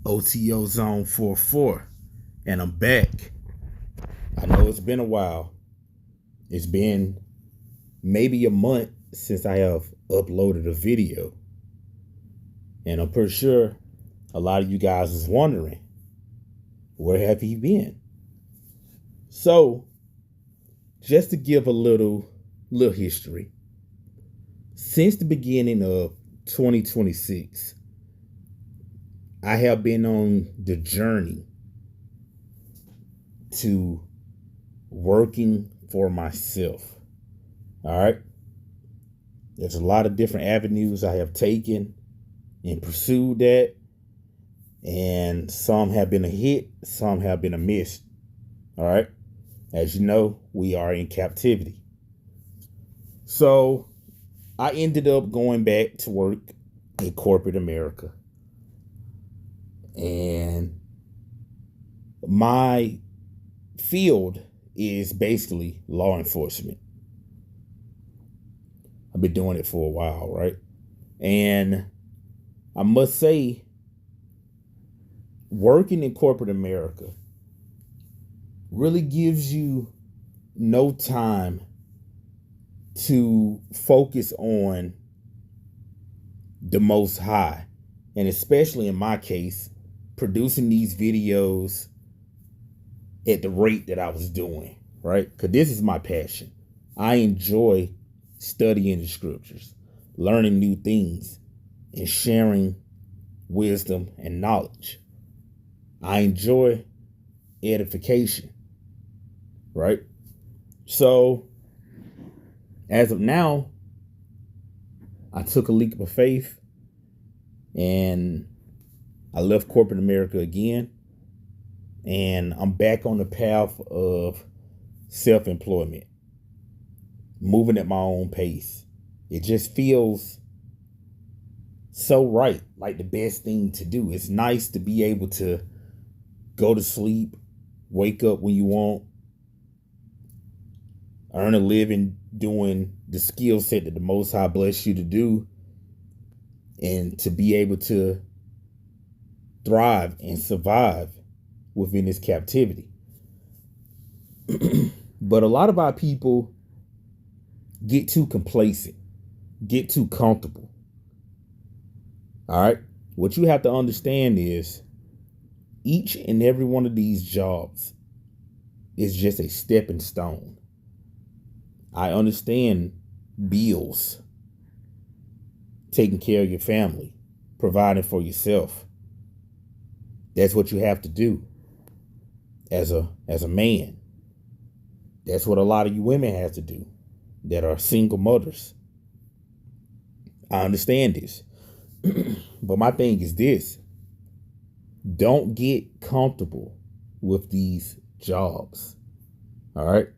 OTO Zone 44, and I'm back. I know it's been a while. It's been maybe a month since I have uploaded a video, and I'm pretty sure a lot of you guys is wondering, where have he been? So, just to give a little history, since the beginning of 2026, I have been on the journey to working for myself. All right. There's a lot of different avenues I have taken and pursued that. And some have been a hit, some have been a miss. All right. As you know, we are in captivity. So I ended up going back to work in corporate America. And my field is basically law enforcement. I've been doing it for a while, right? And I must say, working in corporate America really gives you no time to focus on the Most High. And especially in my case, producing these videos at the rate that I was doing, right? Because this is my passion. I enjoy studying the scriptures, learning new things, and sharing wisdom and knowledge. I enjoy edification, right? So, as of now, I took a leap of faith and I left corporate America again. And I'm back on the path of self-employment, moving at my own pace. It just feels so right, like the best thing to do. It's nice to be able to go to sleep, wake up when you want, earn a living doing the skill set that the Most High bless you to do, and to be able to thrive and survive within this captivity. But a lot of our people get too complacent, get too comfortable. All right. What you have to understand is each and every one of these jobs is just a stepping stone. I understand bills, taking care of your family, providing for yourself. That's what you have to do as a man. That's what a lot of you women have to do that are single mothers. I understand this. But my thing is this: don't get comfortable with these jobs. All right?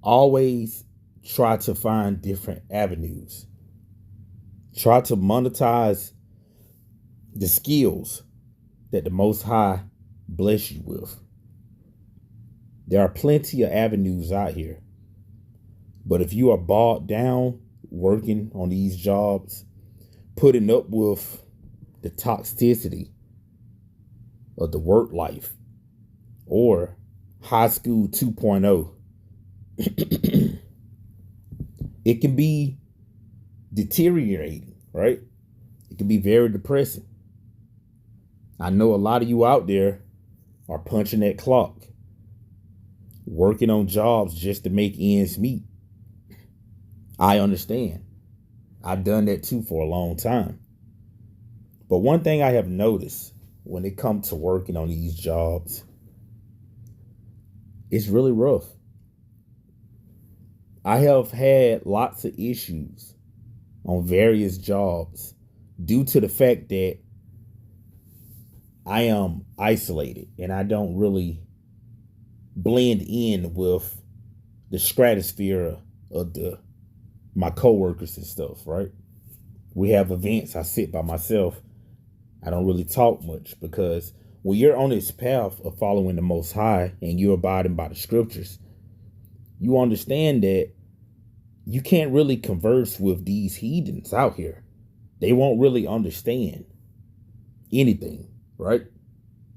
Always try to find different avenues. Try to monetize the skills that the Most High bless you with. There are plenty of avenues out here. But if you are bogged down working on these jobs, putting up with the toxicity of the work life or high school 2.0, it can be deteriorating, right? It can be very depressing. I know a lot of you out there are punching that clock, working on jobs just to make ends meet. I understand. I've done that too for a long time. But one thing I have noticed when it comes to working on these jobs, it's really rough. I have had lots of issues on various jobs due to the fact that I am isolated and I don't really blend in with the stratosphere of my coworkers and stuff, right? We have events. I sit by myself. I don't really talk much because when you're on this path of following the Most High and you're abiding by the scriptures, you understand that you can't really converse with these heathens out here. They won't really understand anything. right?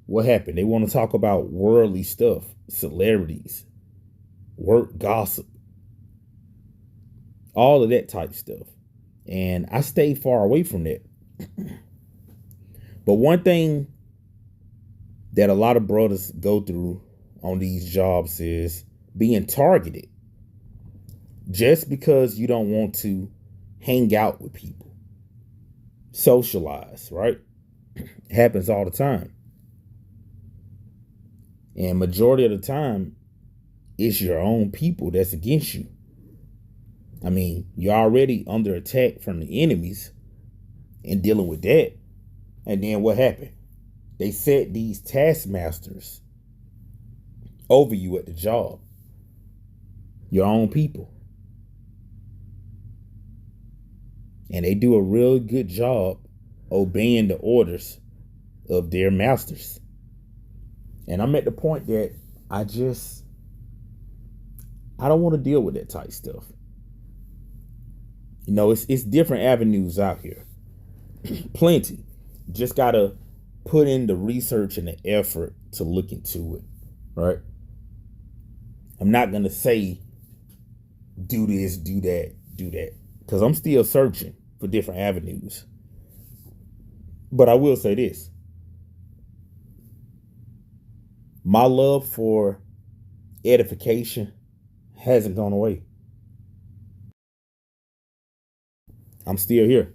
What happened? They want to talk about worldly stuff, celebrities, work gossip, all of that type stuff. And I stay far away from that. But one thing that a lot of brothers go through on these jobs is being targeted just because you don't want to hang out with people, socialize, right? It happens all the time. And majority of the time, it's your own people that's against you. I mean, you're already under attack from the enemies and dealing with that. And then what happened? They set these taskmasters over you at the job. Your own people. And they do a really good job obeying the orders of their masters. And I'm at the point that I don't want to deal with that type stuff. You know, it's different avenues out here. Plenty. Just gotta put in the research and the effort to look into it, right? I'm not gonna say do this, do that, because I'm still searching for different avenues. But I will say this. My love for edification hasn't gone away. I'm still here.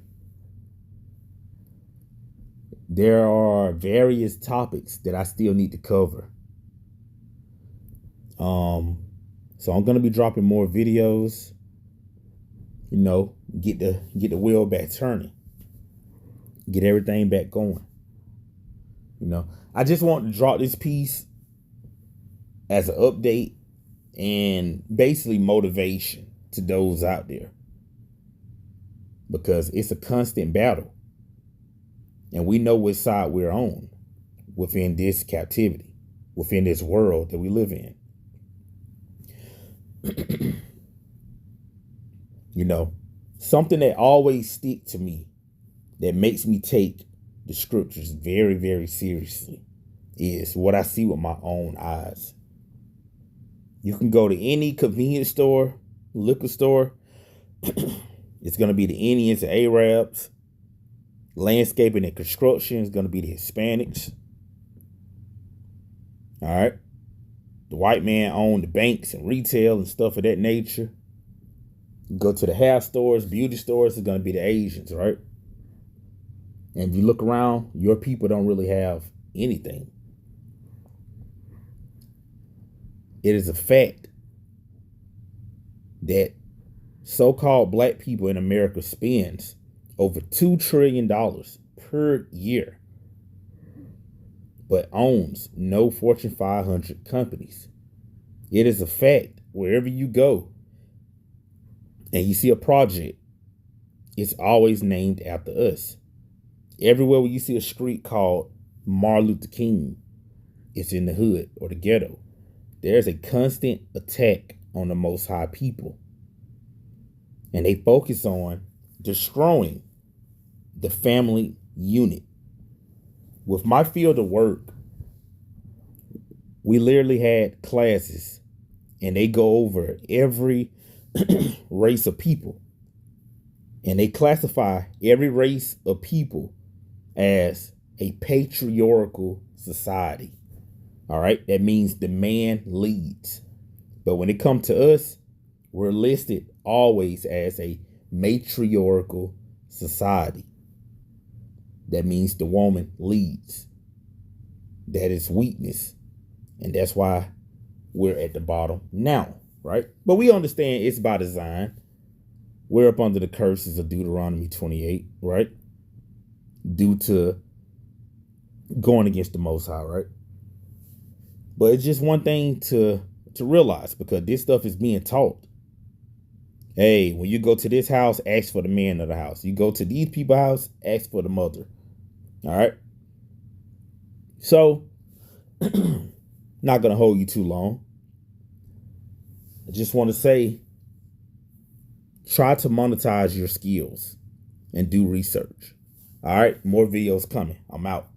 There are various topics that I still need to cover. So I'm gonna be dropping more videos. You know, get the wheel back turning, get everything back going. You know, I just want to drop this piece as an update and basically motivation to those out there, because it's a constant battle. And we know which side we're on within this captivity, within this world that we live in. You know, something that always stick to me, that makes me take the scriptures very, very seriously, is what I see with my own eyes. You can go to any convenience store, liquor store. It's going to be the Indians, the Arabs. Landscaping and construction is going to be the Hispanics. All right. The white man owned the banks and retail and stuff of that nature. You go to the hair stores, beauty stores, it's going to be the Asians, right? And if you look around, your people don't really have anything. It is a fact that so-called black people in America spends over $2 trillion per year, but owns no Fortune 500 companies. It is a fact, wherever you go and you see a project, it's always named after us. Everywhere where you see a street called Martin Luther King, it's in the hood or the ghetto. There's a constant attack on the Most High people. And they focus on destroying the family unit. With my field of work, we literally had classes and they go over every race of people. And they classify every race of people as a patriarchal society. All right. That means the man leads. But when it comes to us, we're listed always as a matriarchal society. That means the woman leads. That is weakness. And that's why we're at the bottom now, right? But we understand it's by design. We're up under the curses of Deuteronomy 28, right? Due to going against the Most High, right? But it's just one thing to realize, because this stuff is being taught. Hey, when you go to this house, ask for the man of the house. You go to these people's house, ask for the mother. All right. So, not going to hold you too long. I just want to say, try to monetize your skills and do research. All right. More videos coming. I'm out.